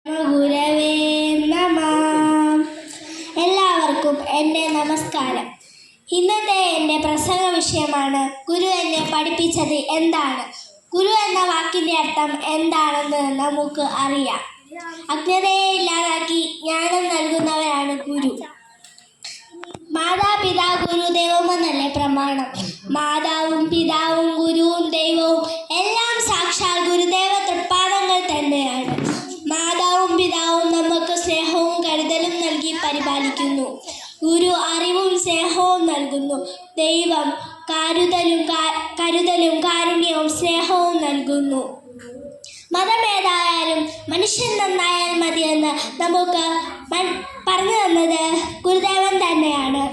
ഗുരവേ നമ. എല്ലാവർക്കും എൻ്റെ നമസ്കാരം. ഇന്നത്തെ എൻ്റെ പ്രസംഗ വിഷയമാണ് ഗുരു എന്നെ പഠിപ്പിച്ചത് എന്താണ്. ഗുരു എന്ന വാക്കിൻ്റെ അർത്ഥം എന്താണെന്ന് നമുക്ക് അറിയാം. അജ്ഞതയെ ഇല്ലാതാക്കി ജ്ഞാനം നൽകുന്നവരാണ് ഗുരു. മാതാപിതാ ഗുരു ദൈവമെന്നല്ലേ പ്രമാണം. മാതാവും പിതാവും ഗുരുവും ദൈവവും എല്ലാം സാക്ഷാൽ ഗുരുദേവ തൃപ്പാദങ്ങൾ തന്നെയാണ്. മാതാവും പിതാവും നമുക്ക് സ്നേഹവും കരുതലും നൽകി പരിപാലിക്കുന്നു. ഗുരു അറിവും സ്നേഹവും നൽകുന്നു. ദൈവം കരുതലും കാരുണ്യവും സ്നേഹവും നൽകുന്നു. മതമേതായാലും മനുഷ്യൻ നന്നായാൽ മതിയെന്ന് നമുക്ക് പറഞ്ഞു തന്നത് ഗുരുദേവൻ തന്നെയാണ്.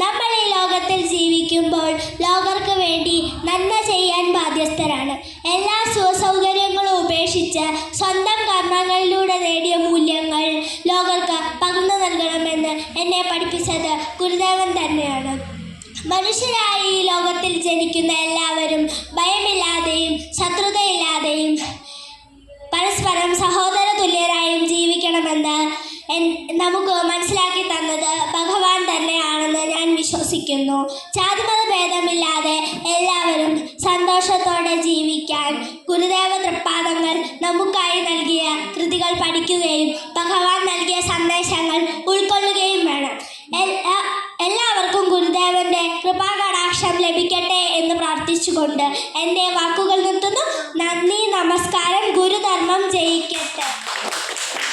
നമ്മൾ ഈ ലോകത്തിൽ ജീവിക്കുമ്പോൾ ലോകർക്ക് വേണ്ടി നന്മ ചെയ്യാൻ ബാധ്യസ്ഥരാണ്. എല്ലാ സുഖസൗകര്യങ്ങളും ഉപേക്ഷിച്ച് സ്വന്തം കർമ്മങ്ങളിലൂടെ നേടിയ മൂല്യങ്ങൾ ലോകർക്ക് പകർന്നു നൽകണമെന്ന് എന്നെ പഠിപ്പിച്ചത് ഗുരുദേവൻ തന്നെയാണ്. മനുഷ്യരായി ഈ ലോകത്തിൽ ജനിക്കുന്ന എല്ലാവരും ഭയമില്ലാതെയും ശത്രുതയില്ലാതെയും പരസ്പരം സഹോദര തുല്യരായും ജീവിക്കണമെന്ന് നമുക്ക് മനസ്സിലാക്കി തന്നത് ഭഗവാൻ തന്നെയാണെന്ന് ഞാൻ വിശ്വസിക്കുന്നു. ജാതിമത ഭേദമില്ലാതെ എല്ലാവരും സന്തോഷത്തോടെ ജീവിക്കാൻ ഗുരുദേവ തൃപ്പാദങ്ങൾ നമുക്കായി നൽകിയ കൃതികൾ പഠിക്കുകയും ഭഗവാൻ നൽകിയ സന്ദേശങ്ങൾ ഉൾക്കൊള്ളുകയും വേണം. എല്ലാവർക്കും ഗുരുദേവന്റെ കൃപാകടാക്ഷം ലഭിക്കട്ടെ എന്ന് പ്രാർത്ഥിച്ചുകൊണ്ട് എൻ്റെ വാക്കുകൾ നിർത്തുന്നു. നന്ദി, നമസ്കാരം. ഗുരുധർമ്മം ജയിക്കട്ടെ.